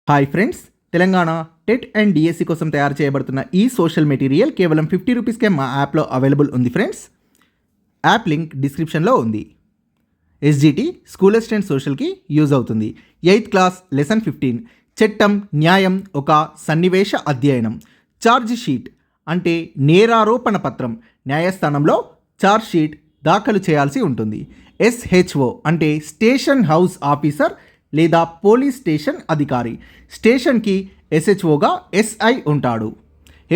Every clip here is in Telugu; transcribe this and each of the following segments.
Hi friends, Telangana TET and DSC కోసం తయారు చేయబడుతున్న ఈ సోషల్ మెటీరియల్ కేవలం 50 రూపీస్కే మా యాప్లో అవైలబుల్ ఉంది ఫ్రెండ్స్. యాప్ లింక్ డిస్క్రిప్షన్లో ఉంది. ఎస్జిటి స్కూల్ అసిస్టెంట్ సోషల్కి యూజ్ అవుతుంది. 8th క్లాస్ లెసన్ 15 చట్టం న్యాయం ఒక సన్నివేశ అధ్యయనం. ఛార్జ్ షీట్ అంటే నేరారోపణ పత్రం. న్యాయస్థానంలో ఛార్జ్ షీట్ దాఖలు చేయాల్సి ఉంటుంది. ఎస్హెచ్ఓ అంటే స్టేషన్ హౌస్ ఆఫీసర్ లేదా పోలీస్ స్టేషన్ అధికారి. స్టేషన్కి ఎస్హెచ్ఓగా ఎస్ఐ ఉంటాడు.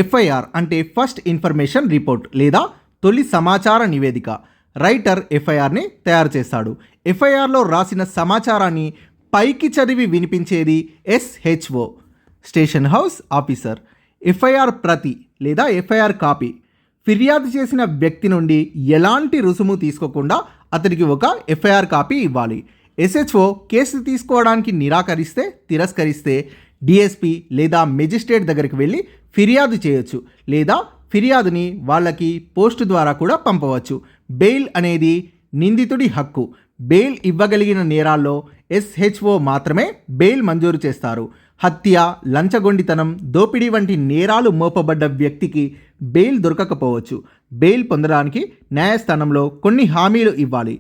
ఎఫ్ఐఆర్ అంటే ఫస్ట్ ఇన్ఫర్మేషన్ రిపోర్ట్ లేదా తొలి సమాచార నివేదిక. రైటర్ ఎఫ్ఐఆర్ని తయారు చేస్తాడు. ఎఫ్ఐఆర్లో రాసిన సమాచారాన్ని పైకి చదివి వినిపించేది SHO, station house officer. FIR ప్రతి లేదా ఎఫ్ఐఆర్ కాపీ. ఫిర్యాదు చేసిన వ్యక్తి నుండి ఎలాంటి రుసుము తీసుకోకుండా అతనికి ఒక ఎఫ్ఐఆర్ కాపీ ఇవ్వాలి. ఎస్హెచ్ఓ కేసు తీసుకోవడానికి తిరస్కరిస్తే డిఎస్పి లేదా మెజిస్ట్రేట్ దగ్గరికి వెళ్ళి ఫిర్యాదు చేయొచ్చు లేదా ఫిర్యాదుని వాళ్ళకి పోస్టు ద్వారా కూడా పంపవచ్చు. బెయిల్ అనేది నిందితుడి హక్కు. బెయిల్ ఇవ్వగలిగిన నేరాల్లో ఎస్హెచ్ఓ మాత్రమే బెయిల్ మంజూరు చేస్తారు. హత్య, లంచగొండితనం, దోపిడీ వంటి నేరాలు మోపబడ్డ వ్యక్తికి బెయిల్ దొరకకపోవచ్చు. బెయిల్ పొందడానికి న్యాయస్థానంలో కొన్ని హామీలు ఇవ్వాలి.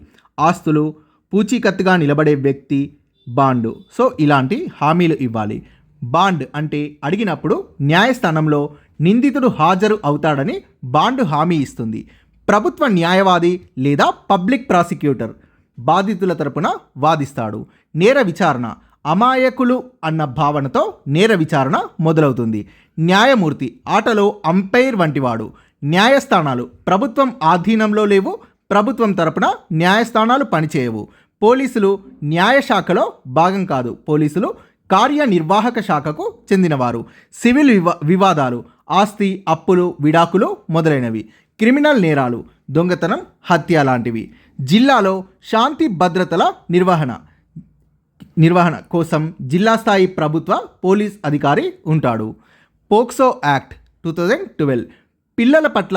ఆస్తులు, పూచీకత్తుగా నిలబడే వ్యక్తి, బాండు. సో ఇలాంటి హామీలు ఇవ్వాలి. బాండ్ అంటే అడిగినప్పుడు న్యాయస్థానంలో నిందితుడు హాజరు అవుతాడని బాండ్ హామీ ఇస్తుంది. ప్రభుత్వ న్యాయవాది లేదా పబ్లిక్ ప్రాసిక్యూటర్ బాధితుల తరపున వాదిస్తాడు. నేర విచారణ అమాయకులు అన్న భావనతో నేర విచారణ మొదలవుతుంది. న్యాయమూర్తి ఆటలో అంపైర్ వంటివాడు. న్యాయస్థానాలు ప్రభుత్వం ఆధీనంలో లేవు. ప్రభుత్వం తరపున న్యాయస్థానాలు పనిచేయవు. పోలీసులు న్యాయశాఖలో భాగం కాదు. పోలీసులు కార్యనిర్వాహక శాఖకు చెందినవారు. సివిల్ వివాదాలు ఆస్తి, అప్పులు, విడాకులు మొదలైనవి. క్రిమినల్ నేరాలు దొంగతనం, హత్య లాంటివి. జిల్లాలో శాంతి భద్రతల నిర్వహణ కోసం జిల్లా స్థాయి ప్రభుత్వ పోలీస్ అధికారి ఉంటాడు. పోక్సో యాక్ట్ 2012 పిల్లల పట్ల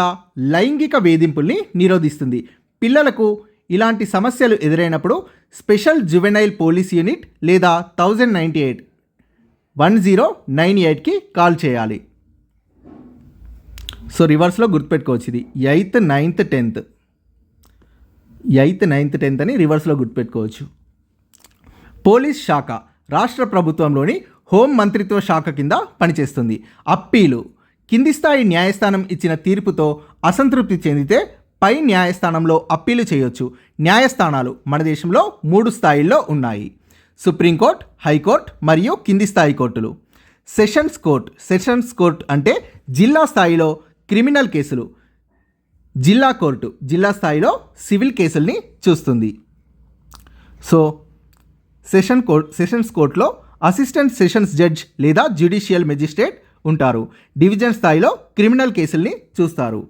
లైంగిక వేధింపుల్ని నిరోధిస్తుంది. పిల్లలకు ఇలాంటి సమస్యలు ఎదురైనప్పుడు స్పెషల్ జువెనైల్ పోలీస్ యూనిట్ లేదా 1098కి కాల్ చేయాలి. సో రివర్స్లో గుర్తుపెట్టుకోవచ్చు. ఇది 8th, 9th, 10th అని రివర్స్లో గుర్తుపెట్టుకోవచ్చు. పోలీస్ శాఖ రాష్ట్ర ప్రభుత్వంలోని హోం మంత్రిత్వ శాఖ కింద పనిచేస్తుంది. అప్పీలు కింది స్థాయి న్యాయస్థానం ఇచ్చిన తీర్పుతో అసంతృప్తి చెందితే పై న్యాయస్థానంలో అప్పీలు చేయొచ్చు. న్యాయస్థానాలు మన దేశంలో 3 స్థాయిల్లో ఉన్నాయి: సుప్రీంకోర్టు, హైకోర్టు మరియు కింది స్థాయి కోర్టులు. సెషన్స్ కోర్టు అంటే జిల్లా స్థాయిలో క్రిమినల్ కేసులు. జిల్లా కోర్టు జిల్లా స్థాయిలో సివిల్ కేసుల్ని చూస్తుంది. సో సెషన్స్ కోర్టులో అసిస్టెంట్ సెషన్స్ జడ్జ్ లేదా జ్యుడిషియల్ మెజిస్ట్రేట్ ఉంటారు. డివిజన్ స్థాయిలో క్రిమినల్ కేసుల్ని చూస్తారు.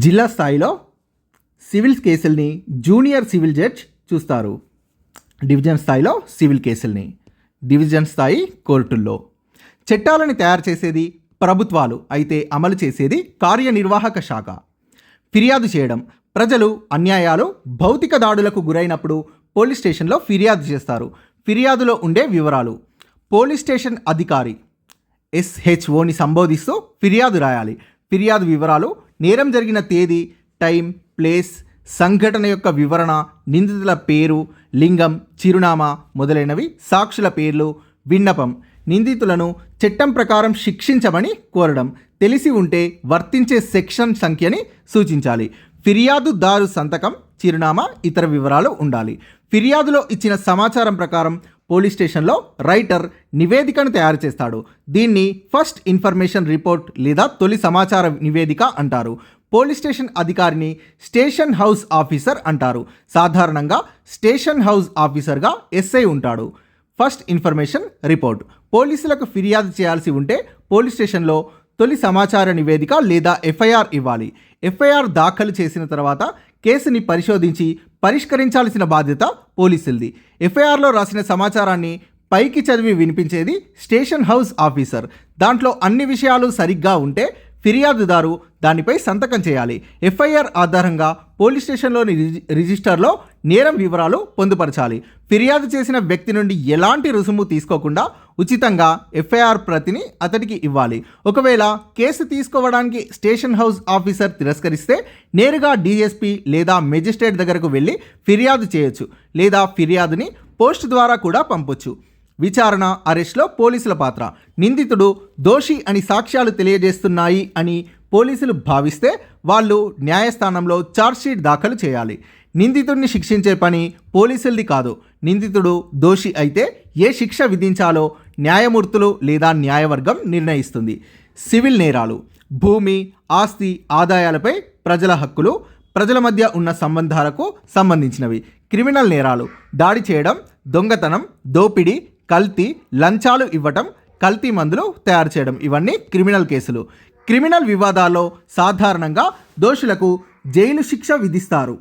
జిల్లా స్థాయిలో సివిల్ కేసుల్ని జూనియర్ సివిల్ జడ్జ్ చూస్తారు. డివిజన్ స్థాయిలో సివిల్ కేసుల్ని డివిజన్ స్థాయి కోర్టుల్లో. చట్టాలను తయారు చేసేది ప్రభుత్వాలు అయితే అమలు చేసేది కార్యనిర్వాహక శాఖ. ఫిర్యాదు చేయడం ప్రజలు అన్యాయాలు, భౌతిక దాడులకు గురైనప్పుడు పోలీస్ స్టేషన్లో ఫిర్యాదు చేస్తారు. ఫిర్యాదులో ఉండే వివరాలు పోలీస్ స్టేషన్ అధికారి ఎస్హెచ్ఓని సంబోధిస్తూ ఫిర్యాదు రాయాలి. ఫిర్యాదు వివరాలు నేరం జరిగిన తేదీ, టైం, ప్లేస్, సంఘటన యొక్క వివరణ, నిందితుల పేరు, లింగం, చిరునామా మొదలైనవి. సాక్షుల పేర్లు. విన్నపం నిందితులను చట్టం ప్రకారం శిక్షించమని కోరడం. తెలిసి ఉంటే వర్తించే సెక్షన్ సంఖ్యని సూచించాలి. ఫిర్యాదుదారు సంతకం, చిరునామా, ఇతర వివరాలు ఉండాలి. ఫిర్యాదులో ఇచ్చిన సమాచారం ప్రకారం పోలీస్ స్టేషన్లో రైటర్ నివేదికను తయారు చేస్తాడు. దీన్ని ఫస్ట్ ఇన్ఫర్మేషన్ రిపోర్ట్ లేదా తొలి సమాచార నివేదిక అంటారు. పోలీస్ స్టేషన్ అధికారిని స్టేషన్ హౌస్ ఆఫీసర్ అంటారు. సాధారణంగా స్టేషన్ హౌస్ ఆఫీసర్గా ఎస్ఐ ఉంటాడు. ఫస్ట్ ఇన్ఫర్మేషన్ రిపోర్ట్ పోలీసులకు ఫిర్యాదు చేయాల్సి ఉంటే పోలీస్ స్టేషన్లో తొలి సమాచార నివేదిక లేదా ఎఫ్ఐఆర్ ఇవ్వాలి. ఎఫ్ఐఆర్ దాఖలు చేసిన తర్వాత కేసుని పరిశోధించి పరిష్కరించాల్సిన బాధ్యత పోలీసులది. ఎఫ్ఐఆర్లో రాసిన సమాచారాన్ని పైకి చదివి వినిపించేది స్టేషన్ హౌస్ ఆఫీసర్. దాంట్లో అన్ని విషయాలు సరిగ్గా ఉంటే ఫిర్యాదుదారు దానిపై సంతకం చేయాలి. ఎఫ్ఐఆర్ ఆధారంగా పోలీస్ స్టేషన్లోని రిజిస్టర్లో నేరం వివరాలు పొందుపరచాలి. ఫిర్యాదు చేసిన వ్యక్తి నుండి ఎలాంటి రుసుము తీసుకోకుండా ఉచితంగా ఎఫ్ఐఆర్ ప్రతిని అతడికి ఇవ్వాలి. ఒకవేళ కేసు తీసుకోవడానికి స్టేషన్ హౌస్ ఆఫీసర్ తిరస్కరిస్తే నేరుగా డీఎస్పీ లేదా మెజిస్ట్రేట్ దగ్గరకు వెళ్ళి ఫిర్యాదు చేయొచ్చు, లేదా ఫిర్యాదుని పోస్ట్ ద్వారా కూడా పంపొచ్చు. విచారణ, అరెస్ట్లో పోలీసుల పాత్ర. నిందితుడు దోషి అని సాక్ష్యాలు తెలియజేస్తున్నాయి అని పోలీసులు భావిస్తే వాళ్ళు న్యాయస్థానంలో ఛార్జ్షీట్ దాఖలు చేయాలి. నిందితుడిని శిక్షించే పని పోలీసులది కాదు. నిందితుడు దోషి అయితే ఏ శిక్ష విధించాలో న్యాయమూర్తులు లేదా న్యాయవర్గం నిర్ణయిస్తుంది. సివిల్ నేరాలు: భూమి, ఆస్తి, ఆదాయాలపై ప్రజల హక్కులు, ప్రజల మధ్య ఉన్న సంబంధాలకు సంబంధించినవి. క్రిమినల్ నేరాలు: దాడి చేయడం, దొంగతనం, దోపిడీ, కల్తీ, లంచాలు ఇవ్వటం, కల్తీ మందులు తయారు చేయడం, ఇవన్నీ క్రిమినల్ కేసులు. క్రిమినల్ వివాదాల్లో సాధారణంగా దోషులకు జైలు శిక్ష విధిస్తారు.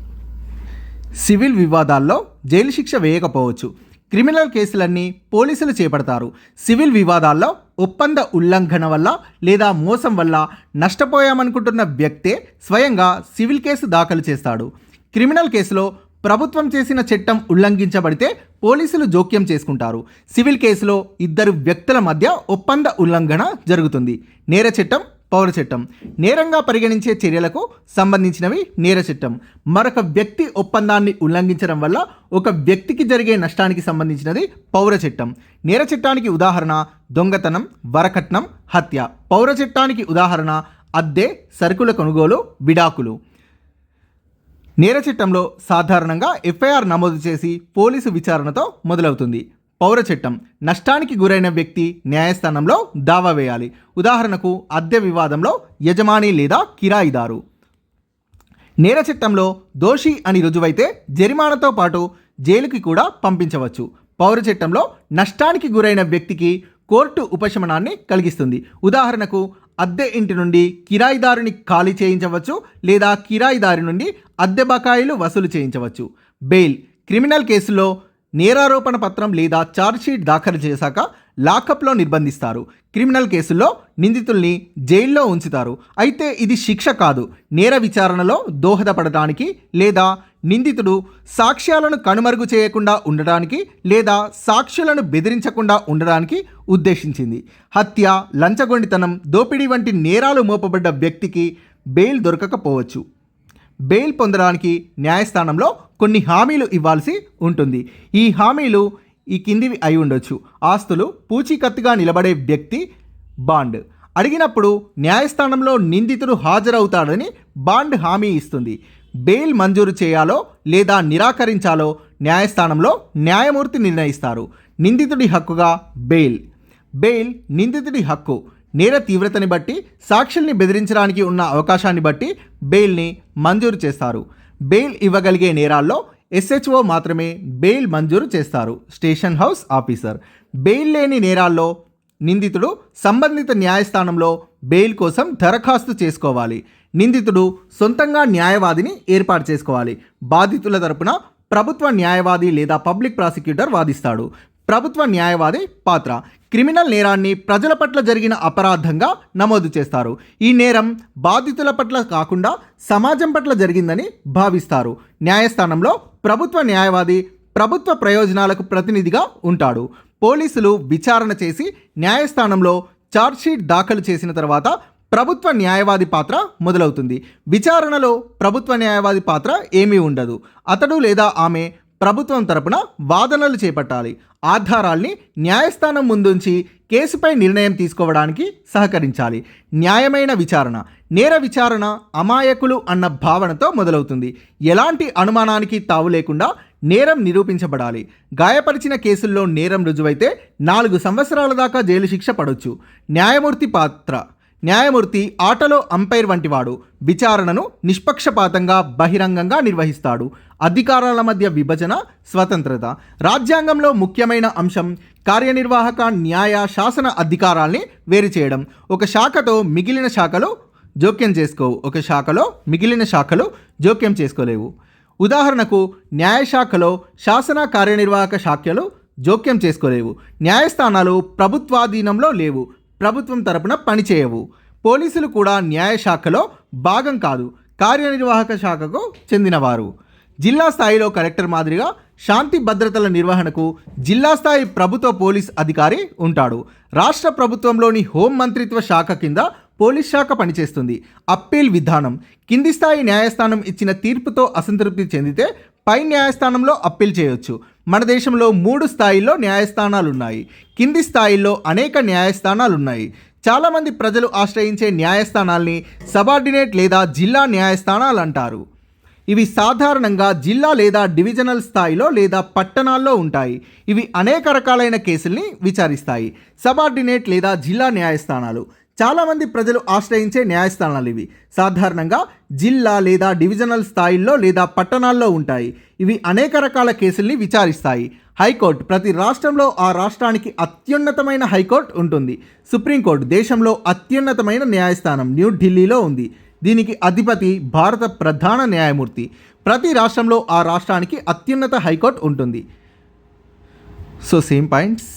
సివిల్ వివాదాల్లో జైలు శిక్ష వేయకపోవచ్చు. క్రిమినల్ కేసులన్నీ పోలీసులు చేపడతారు. సివిల్ వివాదాల్లో ఒప్పంద ఉల్లంఘన వల్ల లేదా మోసం వల్ల నష్టపోయామనుకుంటున్న వ్యక్తే స్వయంగా సివిల్ కేసు దాఖలు చేస్తాడు. క్రిమినల్ కేసులో ప్రభుత్వం చేసిన చట్టం ఉల్లంఘించబడితే పోలీసులు జోక్యం చేసుకుంటారు. సివిల్ కేసులో ఇద్దరు వ్యక్తుల మధ్య ఒప్పంద ఉల్లంఘన జరుగుతుంది. నేర చట్టం, పౌర చట్టం. నేరంగా పరిగణించే చర్యలకు సంబంధించినవి నేర చట్టం. మరొక వ్యక్తి ఒప్పందాన్ని ఉల్లంఘించడం వల్ల ఒక వ్యక్తికి జరిగే నష్టానికి సంబంధించినది పౌర చట్టం. నేర చట్టానికి ఉదాహరణ దొంగతనం, వరకట్నం, హత్య. పౌర చట్టానికి ఉదాహరణ అద్దె, సరుకుల కొనుగోలు, విడాకులు. నేర చట్టంలో సాధారణంగా ఎఫ్ఐఆర్ నమోదు చేసి పోలీసు విచారణతో మొదలవుతుంది. పౌర చట్టం: నష్టానికి గురైన వ్యక్తి న్యాయస్థానంలో దావా వేయాలి. ఉదాహరణకు అద్దె వివాదంలో యజమాని లేదా కిరాయిదారు. నేర చట్టంలో దోషి అని రుజువైతే జరిమానాతో పాటు జైలుకి కూడా పంపించవచ్చు. పౌర చట్టంలో నష్టానికి గురైన వ్యక్తికి కోర్టు ఉపశమనాన్ని కలిగిస్తుంది. ఉదాహరణకు అద్దె ఇంటి నుండి కిరాయిదారుని ఖాళీ చేయించవచ్చు, లేదా కిరాయిదారి నుండి అద్దె బకాయిలు వసూలు చేయించవచ్చు. బెయిల్: క్రిమినల్ కేసులో నేరారోపణ పత్రం లేదా ఛార్జ్షీట్ దాఖలు చేశాక లాకప్లో నిర్బంధిస్తారు. క్రిమినల్ కేసుల్లో నిందితుల్ని జైల్లో ఉంచుతారు. అయితే ఇది శిక్ష కాదు, నేర విచారణలో దోహదపడటానికి లేదా నిందితుడు సాక్ష్యాలను కనుమరుగు చేయకుండా ఉండడానికి లేదా సాక్షులను బెదిరించకుండా ఉండడానికి ఉద్దేశించింది. హత్య, లంచగొండితనం, దోపిడీ వంటి నేరాలు మోపబడ్డ వ్యక్తికి బెయిల్ దొరకకపోవచ్చు. బెయిల్ పొందడానికి న్యాయస్థానంలో కొన్ని హామీలు ఇవ్వాల్సి ఉంటుంది. ఈ హామీలు ఈ కిందివి అయి ఉండొచ్చు. ఆస్తులు పూచీకత్తుగా నిలబడే వ్యక్తి బాండ్. అడిగినప్పుడు న్యాయస్థానంలో నిందితుడు హాజరవుతాడని బాండ్ హామీ ఇస్తుంది. బెయిల్ మంజూరు చేయాలో లేదా నిరాకరించాలో న్యాయస్థానంలో న్యాయమూర్తి నిర్ణయిస్తారు. నిందితుడి హక్కుగా బెయిల్. బెయిల్ నిందితుడి హక్కు. నేర తీవ్రతని బట్టి, సాక్షుల్ని బెదిరించడానికి ఉన్న అవకాశాన్ని బట్టి బెయిల్ని మంజూరు చేస్తారు. బెయిల్ ఇవ్వగలిగే నేరాల్లో SHO మాత్రమే బెయిల్ మంజూరు చేస్తారు, స్టేషన్ హౌస్ ఆఫీసర్. బెయిల్ లేని నేరాల్లో నిందితుడు సంబంధిత న్యాయస్థానంలో బెయిల్ కోసం దరఖాస్తు చేసుకోవాలి. నిందితుడు సొంతంగా న్యాయవాదిని ఏర్పాటు చేసుకోవాలి. బాధితుల తరపున ప్రభుత్వ న్యాయవాది లేదా పబ్లిక్ ప్రాసిక్యూటర్ వాదిస్తాడు. ప్రభుత్వ న్యాయవాది పాత్ర: క్రిమినల్ నేరాన్ని ప్రజల పట్ల జరిగిన అపరాధంగా నమోదు చేస్తారు. ఈ నేరం బాధితుల పట్ల కాకుండా సమాజం పట్ల జరిగిందని భావిస్తారు. న్యాయస్థానంలో ప్రభుత్వ న్యాయవాది ప్రభుత్వ ప్రయోజనాలకు ప్రతినిధిగా ఉంటాడు. పోలీసులు విచారణ చేసి న్యాయస్థానంలో ఛార్జ్షీట్ దాఖలు చేసిన తర్వాత ప్రభుత్వ న్యాయవాది పాత్ర మొదలవుతుంది. విచారణలో ప్రభుత్వ న్యాయవాది పాత్ర ఏమీ ఉండదు. అతడు లేదా ఆమె ప్రభుత్వం తరపున వాదనలు చేపట్టాలి. ఆధారాల్ని న్యాయస్థానం ముందుంచి కేసుపై నిర్ణయం తీసుకోవడానికి సహకరించాలి. న్యాయమైన విచారణ: నేర విచారణ అమాయకులు అన్న భావనతో మొదలవుతుంది. ఎలాంటి అనుమానానికి తావు లేకుండా నేరం నిరూపించబడాలి. గాయపరిచిన కేసుల్లో నేరం రుజువైతే 4 సంవత్సరాల దాకా జైలు శిక్ష పడవచ్చు. న్యాయమూర్తి పాత్ర: న్యాయమూర్తి ఆటలో అంపైర్ వంటివాడు. విచారణను నిష్పక్షపాతంగా బహిరంగంగా నిర్వహిస్తాడు. అధికారాల మధ్య విభజన, స్వతంత్రత. రాజ్యాంగంలో ముఖ్యమైన అంశం కార్యనిర్వాహక, న్యాయ, శాసన అధికారాల్ని వేరు చేయడం. ఒక శాఖతో మిగిలిన శాఖలు జోక్యం చేసుకోవు. ఒక శాఖలో మిగిలిన శాఖలు జోక్యం చేసుకోలేవు. ఉదాహరణకు న్యాయశాఖలో శాసన, కార్యనిర్వాహక శాఖలు జోక్యం చేసుకోలేవు. న్యాయస్థానాలు ప్రభుత్వాధీనంలో లేవు, ప్రభుత్వం తరపున పనిచేయవు. పోలీసులు కూడా న్యాయశాఖలో భాగం కాదు, కార్యనిర్వాహక శాఖకు చెందినవారు. జిల్లా స్థాయిలో కలెక్టర్ మాదిరిగా శాంతి భద్రతల నిర్వహణకు జిల్లా స్థాయి ప్రభుత్వ పోలీస్ అధికారి ఉంటాడు. రాష్ట్ర ప్రభుత్వంలోని హోం మంత్రిత్వ శాఖ కింద పోలీస్ శాఖ పనిచేస్తుంది. అప్పీల్ విధానం: కింది స్థాయి న్యాయస్థానం ఇచ్చిన తీర్పుతో అసంతృప్తి చెందితే పై న్యాయస్థానంలో అప్పీల్ చేయొచ్చు. మన దేశంలో 3 స్థాయిల్లో న్యాయస్థానాలు ఉన్నాయి. కింది స్థాయిల్లో అనేక న్యాయస్థానాలు ఉన్నాయి. చాలామంది ప్రజలు ఆశ్రయించే న్యాయస్థానాల్ని సబార్డినేట్ లేదా జిల్లా న్యాయస్థానాలు అంటారు. ఇవి సాధారణంగా జిల్లా లేదా డివిజనల్ స్థాయిలో లేదా పట్టణాల్లో ఉంటాయి. ఇవి అనేక రకాలైన కేసుల్ని విచారిస్తాయి. సబార్డినేట్ లేదా జిల్లా న్యాయస్థానాలు చాలామంది ప్రజలు ఆశ్రయించే న్యాయస్థానాలు. ఇవి సాధారణంగా జిల్లా లేదా డివిజనల్ స్థాయిల్లో లేదా పట్టణాల్లో ఉంటాయి. ఇవి అనేక రకాల కేసుల్ని విచారిస్తాయి. హైకోర్టు: ప్రతి రాష్ట్రంలో ఆ రాష్ట్రానికి అత్యున్నతమైన హైకోర్టు ఉంటుంది. సుప్రీంకోర్టు దేశంలో అత్యున్నతమైన న్యాయస్థానం న్యూఢిల్లీలో ఉంది. దీనికి అధిపతి భారత ప్రధాన న్యాయమూర్తి. ప్రతి రాష్ట్రంలో ఆ రాష్ట్రానికి అత్యున్నత హైకోర్టు ఉంటుంది. So same points.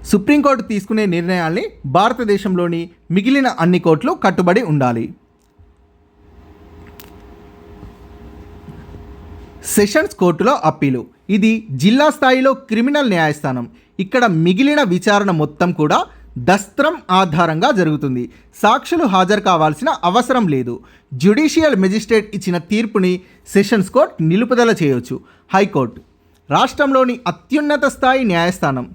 సుప్రీంకోర్టు తీసుకునే నిర్ణయాల్ని భారతదేశంలోని మిగిలిన అన్ని కోర్టులు కట్టుబడి ఉండాలి. సెషన్స్ కోర్టులో అప్పీలు: ఇది జిల్లా స్థాయిలో క్రిమినల్ న్యాయస్థానం. ఇక్కడ మిగిలిన విచారణ మొత్తం కూడా దస్త్రం ఆధారంగా జరుగుతుంది. సాక్షులు హాజరు కావాల్సిన అవసరం లేదు. జ్యుడిషియల్ మెజిస్ట్రేట్ ఇచ్చిన తీర్పుని సెషన్స్ కోర్టు నిలుపుదల చేయవచ్చు. హైకోర్టు రాష్ట్రంలోని అత్యున్నత స్థాయి న్యాయస్థానం.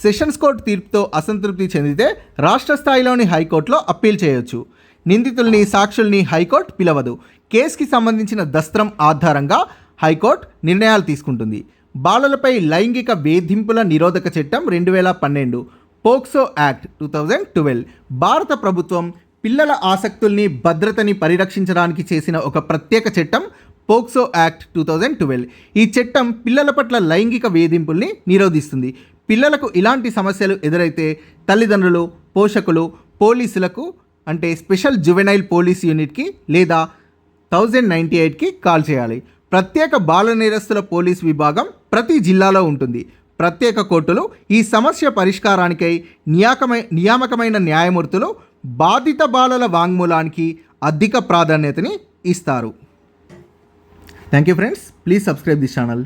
సెషన్స్ కోర్టు తీర్పుతో అసంతృప్తి చెందితే రాష్ట్ర స్థాయిలోని హైకోర్టులో అప్పీల్ చేయొచ్చు. నిందితుల్ని సాక్షుల్ని హైకోర్టు పిలవదు. కేసుకి సంబంధించిన దస్త్రం ఆధారంగా హైకోర్టు నిర్ణయాలు తీసుకుంటుంది. బాలలపై లైంగిక వేధింపుల నిరోధక చట్టం 2012, పోక్సో యాక్ట్ 2012. భారత ప్రభుత్వం పిల్లల ఆసక్తుల్ని భద్రతని పరిరక్షించడానికి చేసిన ఒక ప్రత్యేక చట్టం పోక్సో యాక్ట్ 2012. ఈ చట్టం పిల్లల పట్ల లైంగిక వేధింపుల్ని నిరోధిస్తుంది. పిల్లలకు ఇలాంటి సమస్యలు ఎదురైతే తల్లిదండ్రులు, పోషకులు పోలీసులకు అంటే స్పెషల్ జువెనైల్ పోలీస్ యూనిట్కి లేదా 1098కి కాల్ చేయాలి. ప్రత్యేక బాల నేరస్తుల పోలీస్ విభాగం ప్రతి జిల్లాలో ఉంటుంది. ప్రత్యేక కోర్టులు ఈ సమస్య పరిష్కారానికై నియామకమైన న్యాయమూర్తులు బాధిత బాలల వాంగ్మూలానికి అధిక ప్రాధాన్యతని ఇస్తారు. Thank you friends. Please subscribe this channel.